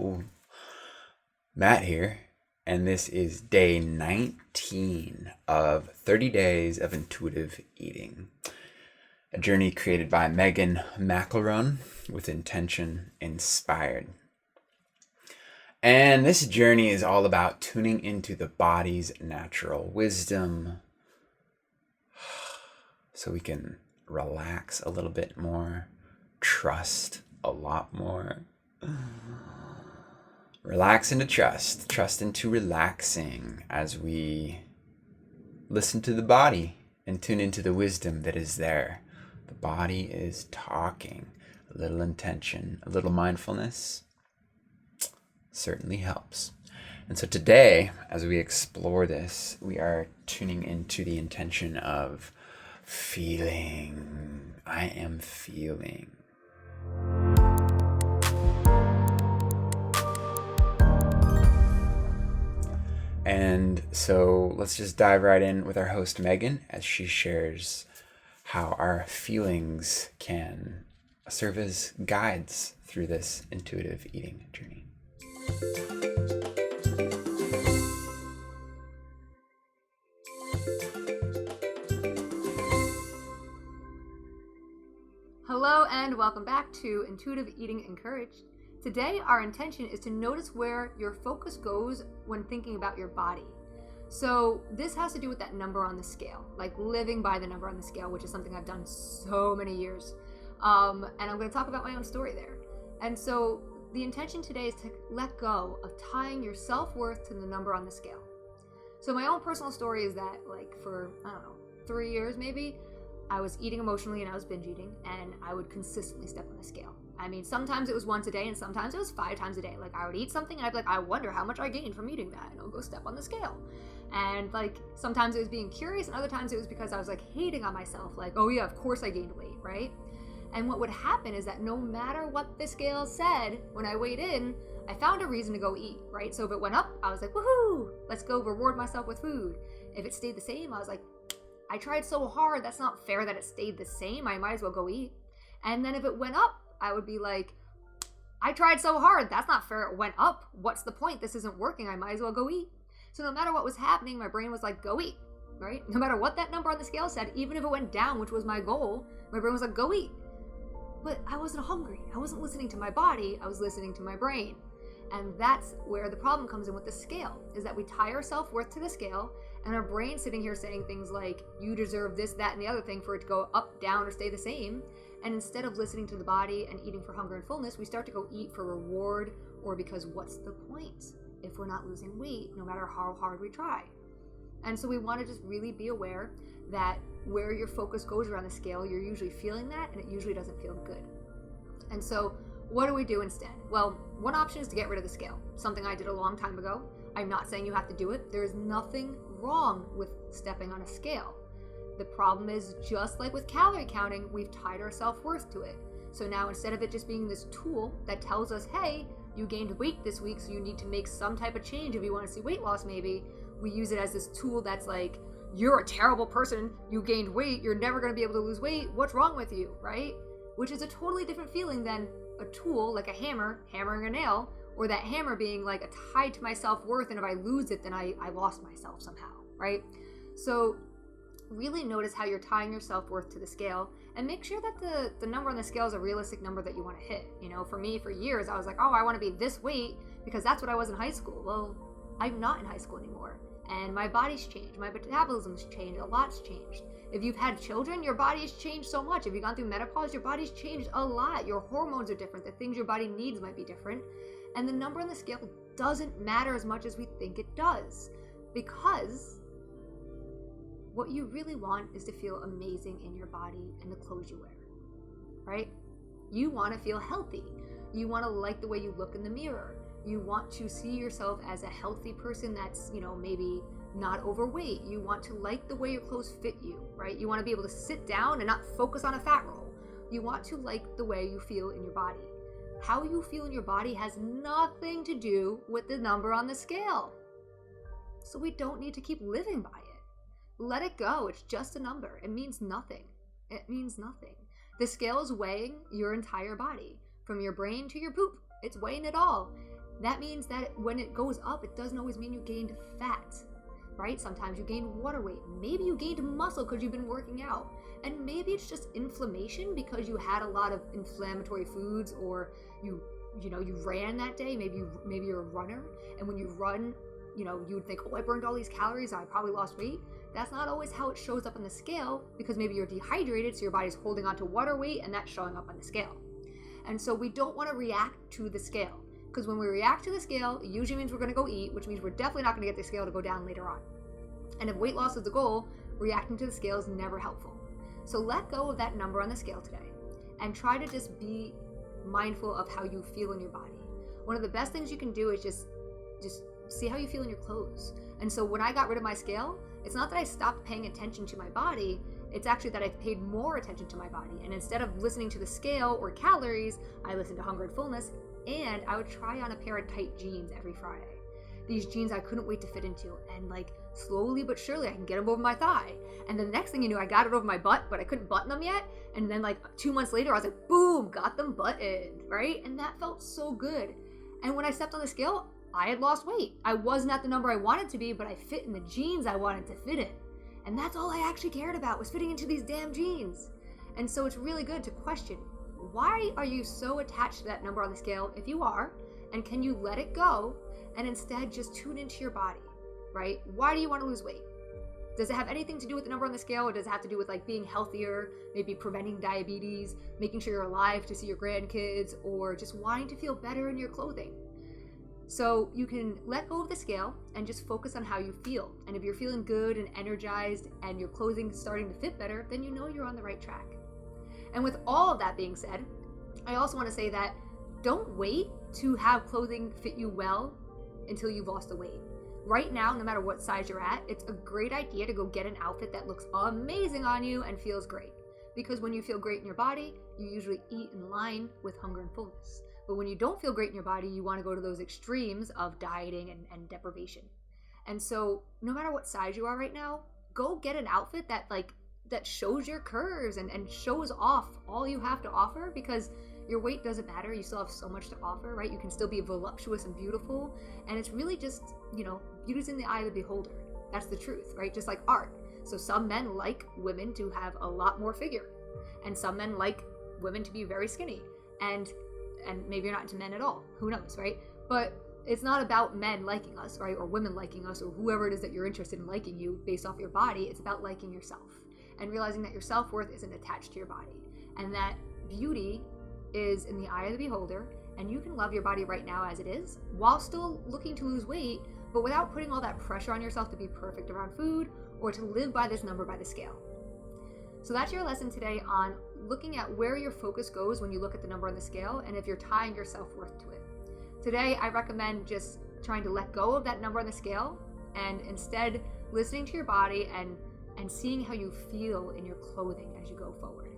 Hello, Matt here, and this is day 19 of 30 Days of Intuitive Eating, a journey created by Megan McElroy with intention inspired. And this journey is all about tuning into the body's natural wisdom so we can relax a little bit more, trust a lot more. Relax into trust into relaxing as we listen to the body and tune into the wisdom that is there. The body is talking. A little intention, a little mindfulness certainly helps. And so today, as we explore this, we are tuning into the intention of feeling. I am feeling. And so let's just dive right in with our host, Megan, as she shares how our feelings can serve as guides through this intuitive eating journey. Hello and welcome back to Intuitive Eating Encouraged. Today, our intention is to notice where your focus goes when thinking about your body. So this has to do with that number on the scale, like living by the number on the scale, which is something I've done so many years. And I'm going to talk about my own story there. And so the intention today is to let go of tying your self-worth to the number on the scale. So my own personal story is that for, 3 years maybe, I was eating emotionally and I was binge eating, and I would consistently step on the scale. I mean, sometimes it was once a day and sometimes it was 5 times a day. Like, I would eat something and I'd be like, I wonder how much I gained from eating that, and I'll go step on the scale. And sometimes it was being curious, and other times it was because I was hating on myself, oh yeah, of course I gained weight, right? And what would happen is that no matter what the scale said, when I weighed in, I found a reason to go eat, right? So if it went up, I was like, woohoo, let's go reward myself with food. If it stayed the same, I was like, I tried so hard, that's not fair that it stayed the same, I might as well go eat. And then if it went up, I would be like, I tried so hard, that's not fair, it went up, what's the point, this isn't working, I might as well go eat. So no matter what was happening, my brain was like, go eat, right? No matter what that number on the scale said, even if it went down, which was my goal, my brain was like, go eat. But I wasn't hungry, I wasn't listening to my body, I was listening to my brain. And that's where the problem comes in with the scale, is that we tie our self-worth to the scale, and our brain's sitting here saying things like, you deserve this, that, and the other thing for it to go up, down, or stay the same. And instead of listening to the body and eating for hunger and fullness, we start to go eat for reward, or because what's the point if we're not losing weight, no matter how hard we try? And so we want to just really be aware that where your focus goes around the scale, you're usually feeling that, and it usually doesn't feel good. And so what do we do instead? Well, one option is to get rid of the scale, something I did a long time ago. I'm not saying you have to do it. There is nothing wrong with stepping on a scale. The problem is, just like with calorie counting, we've tied our self-worth to it. So now instead of it just being this tool that tells us, hey, you gained weight this week, so you need to make some type of change if you want to see weight loss maybe, we use it as this tool that's like, you're a terrible person, you gained weight, you're never going to be able to lose weight, what's wrong with you, right? Which is a totally different feeling than a tool like a hammer, hammering a nail, or that hammer being tied to my self-worth, and if I lose it, then I lost myself somehow, right? So really notice how you're tying your self-worth to the scale, and make sure that the number on the scale is a realistic number that you want to hit. For me, for years, I was like, oh, I want to be this weight because that's what I was in high school. Well, I'm not in high school anymore, and my body's changed, my metabolism's changed, a lot's changed. If you've had children, your body's changed so much. If you've gone through menopause, your body's changed a lot. Your hormones are different. The things your body needs might be different. And the number on the scale doesn't matter as much as we think it does, because what you really want is to feel amazing in your body and the clothes you wear, right? You want to feel healthy. You want to like the way you look in the mirror. You want to see yourself as a healthy person that's, maybe not overweight. You want to like the way your clothes fit you, right? You want to be able to sit down and not focus on a fat roll. You want to like the way you feel in your body. How you feel in your body has nothing to do with the number on the scale. So we don't need to keep living by it. Let it go. It's just a number. It means nothing. It means nothing. The scale is weighing your entire body, from your brain to your poop. It's weighing it all. that means that when it goes up, it doesn't always mean you gained fat, right? Sometimes you gained water weight. Maybe you gained muscle because you've been working out. And maybe it's just inflammation because you had a lot of inflammatory foods, or you ran that day. Maybe you're a runner, and when you run, you would think, oh, I burned all these calories, I probably lost weight. That's not always how it shows up on the scale, because maybe you're dehydrated, so your body's holding on to water weight, and that's showing up on the scale. And so we don't want to react to the scale, because when we react to the scale, it usually means we're going to go eat, which means we're definitely not going to get the scale to go down later on. And if weight loss is the goal, reacting to the scale is never helpful. So let go of that number on the scale today and try to just be mindful of how you feel in your body. One of the best things you can do is just see how you feel in your clothes. And so when I got rid of my scale, it's not that I stopped paying attention to my body, it's actually that I paid more attention to my body. And instead of listening to the scale or calories, I listened to hunger and fullness, and I would try on a pair of tight jeans every Friday. These jeans I couldn't wait to fit into, and like slowly but surely I can get them over my thigh. And the next thing you knew, I got it over my butt, but I couldn't button them yet. And then like 2 months later, I was like, boom, got them buttoned, right? And that felt so good. And when I stepped on the scale, I had lost weight. I wasn't at the number I wanted to be, but I fit in the jeans I wanted to fit in. And that's all I actually cared about, was fitting into these damn jeans. And so it's really good to question, why are you so attached to that number on the scale if you are? And can you let it go and instead just tune into your body, right? Why do you want to lose weight? Does it have anything to do with the number on the scale, or does it have to do with like being healthier, maybe preventing diabetes, making sure you're alive to see your grandkids, or just wanting to feel better in your clothing? So you can let go of the scale and just focus on how you feel. And if you're feeling good and energized and your clothing's starting to fit better, then you know you're on the right track. And with all of that being said, I also want to say that don't wait to have clothing fit you well until you've lost the weight. Right now, no matter what size you're at, it's a great idea to go get an outfit that looks amazing on you and feels great. Because when you feel great in your body, you usually eat in line with hunger and fullness. But when you don't feel great in your body, you want to go to those extremes of dieting and deprivation. And so no matter what size you are right now, go get an outfit that shows your curves and shows off all you have to offer, because your weight doesn't matter. You still have so much to offer, right? You can still be voluptuous and beautiful. And it's really just, beauty's in the eye of the beholder. That's the truth, right? Just like art. So some men like women to have a lot more figure, and some men like women to be very skinny, and maybe you're not into men at all. Who knows, right? But it's not about men liking us, right? Or women liking us, or whoever it is that you're interested in liking you based off your body. It's about liking yourself and realizing that your self-worth isn't attached to your body, and that beauty is in the eye of the beholder, and you can love your body right now as it is while still looking to lose weight, but without putting all that pressure on yourself to be perfect around food or to live by this number by the scale. So that's your lesson today on looking at where your focus goes when you look at the number on the scale, and if you're tying your self-worth to it. Today, I recommend just trying to let go of that number on the scale and instead listening to your body and seeing how you feel in your clothing as you go forward.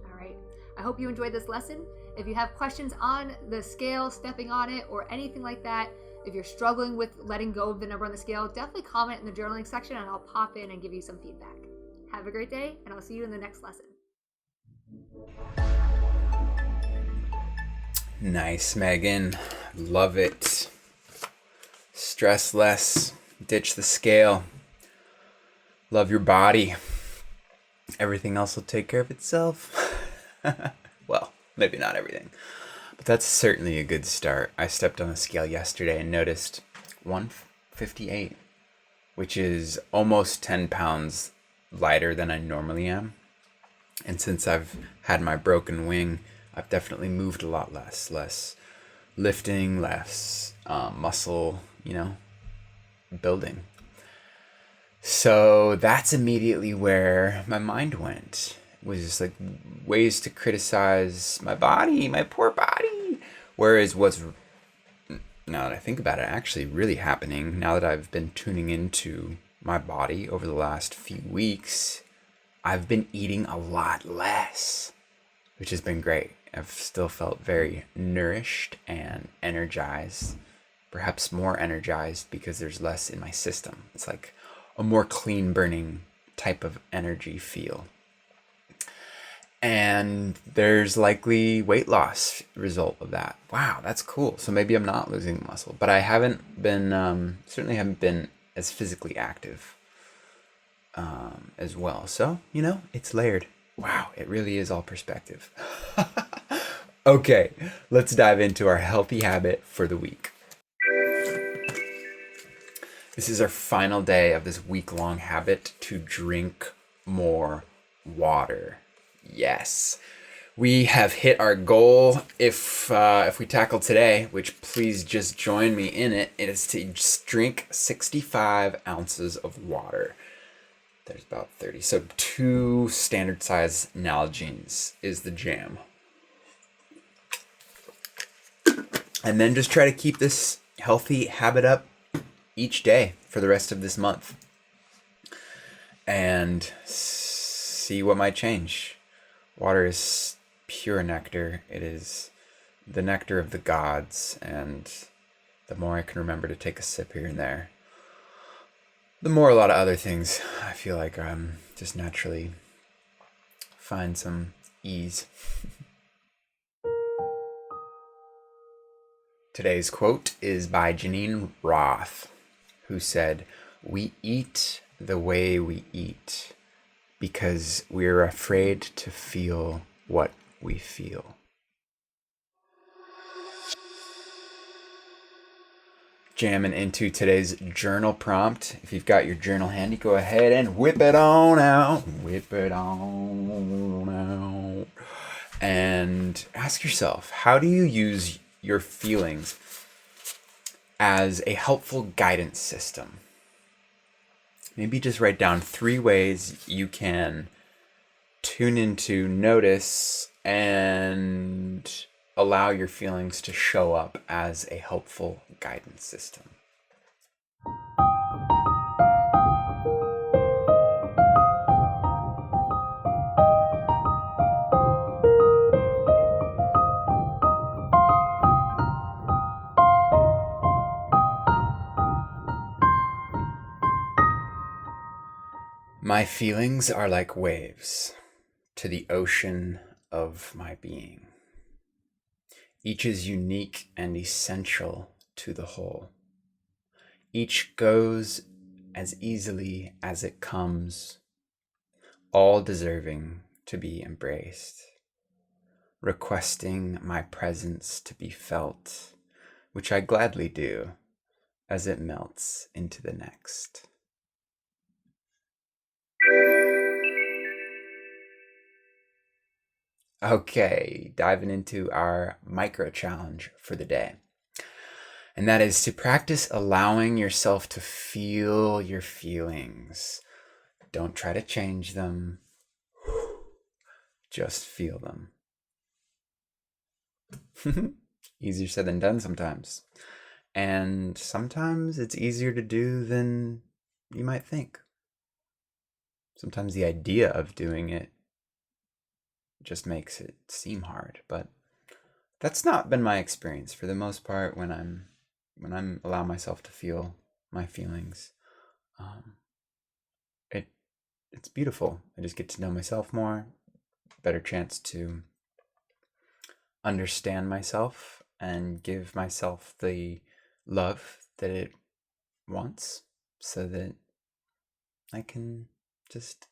All right. I hope you enjoyed this lesson. If you have questions on the scale, stepping on it, or anything like that, if you're struggling with letting go of the number on the scale, definitely comment in the journaling section and I'll pop in and give you some feedback. Have a great day, and I'll see you in the next lesson. Nice, Megan. Love it. Stress less. Ditch the scale. Love your body. Everything else will take care of itself. Well, maybe not everything, but that's certainly a good start. I stepped on the scale yesterday and noticed 158, which is almost 10 pounds lighter than I normally am. And since I've had my broken wing, I've definitely moved a lot less lifting, less muscle, building. So that's immediately where my mind went. It was just like ways to criticize my body, my poor body. Whereas what's, now that I think about it, actually really happening, now that I've been tuning into my body over the last few weeks, I've been eating a lot less, which has been great. I've still felt very nourished and energized, perhaps more energized because there's less in my system. It's like a more clean burning type of energy feel. And there's likely weight loss result of that. Wow, that's cool. So maybe I'm not losing muscle, but I haven't been, certainly haven't been as physically active as well. So, it's layered. Wow, it really is all perspective. Okay, let's dive into our healthy habit for the week. This is our final day of this week-long habit to drink more water. Yes, we have hit our goal. If we tackle today, which please just join me in it, it is to just drink 65 ounces of water. There's about 30. So 2 standard size Nalgene's is the jam. And then just try to keep this healthy habit up each day for the rest of this month. And see what might change. Water is pure nectar. It is the nectar of the gods. And the more I can remember to take a sip here and there, the more a lot of other things I feel like just naturally find some ease. Today's quote is by Janine Roth, who said, "We eat the way we eat because we're afraid to feel what we feel." Jamming into today's journal prompt. If you've got your journal handy, go ahead and whip it on out. Whip it on out. And ask yourself, how do you use your feelings as a helpful guidance system? Maybe just write down 3 ways you can tune into, notice, and allow your feelings to show up as a helpful guidance system. My feelings are like waves to the ocean of my being. Each is unique and essential to the whole. Each goes as easily as it comes, all deserving to be embraced, requesting my presence to be felt, which I gladly do as it melts into the next. Okay, diving into our micro challenge for the day. And that is to practice allowing yourself to feel your feelings. Don't try to change them. Just feel them. Easier said than done sometimes. And sometimes it's easier to do than you might think. Sometimes the idea of doing it just makes it seem hard, but that's not been my experience for the most part. When I'm allow myself to feel my feelings, it's beautiful. I just get to know myself more, better chance to understand myself and give myself the love that it wants, so that I can just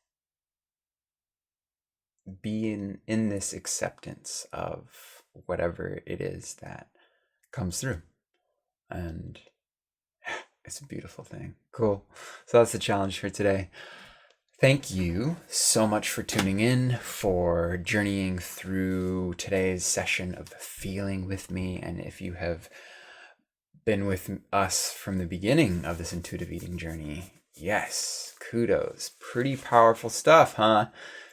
be in this acceptance of whatever it is that comes through. And it's a beautiful thing. Cool. So that's the challenge for today. Thank you so much for tuning in, for journeying through today's session of feeling with me. And if you have been with us from the beginning of this intuitive eating journey, yes, kudos. Pretty powerful stuff, huh?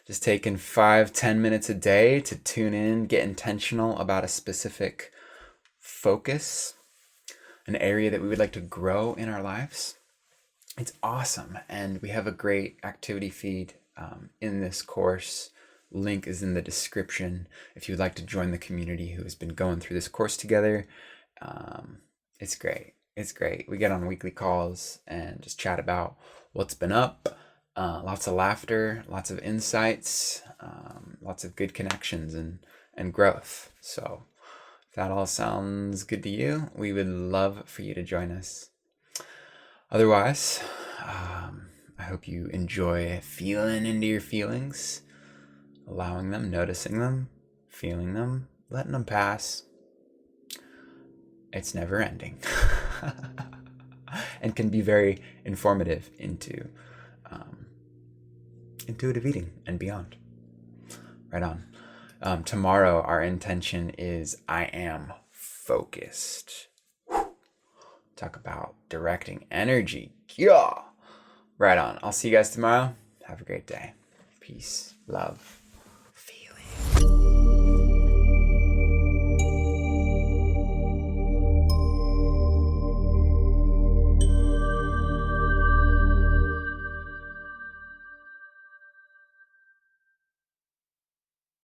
Just taking 5-10 minutes a day to tune in, get intentional about a specific focus, an area that we would like to grow in our lives. It's awesome. And we have a great activity feed in this course. Link is in the description if you would like to join the community who has been going through this course together. It's great. It's great. We get on weekly calls and just chat about what's been up lots of laughter, lots of insights, lots of good connections and growth. So if that all sounds good to you, we would love for you to join us. Otherwise, I hope you enjoy feeling into your feelings, allowing them, noticing them, feeling them, letting them pass. It's never ending and can be very informative into intuitive eating and beyond. Right on. Tomorrow, our intention is I am focused. Talk about directing energy. Yeah. Right on. I'll see you guys tomorrow. Have a great day. Peace. Love.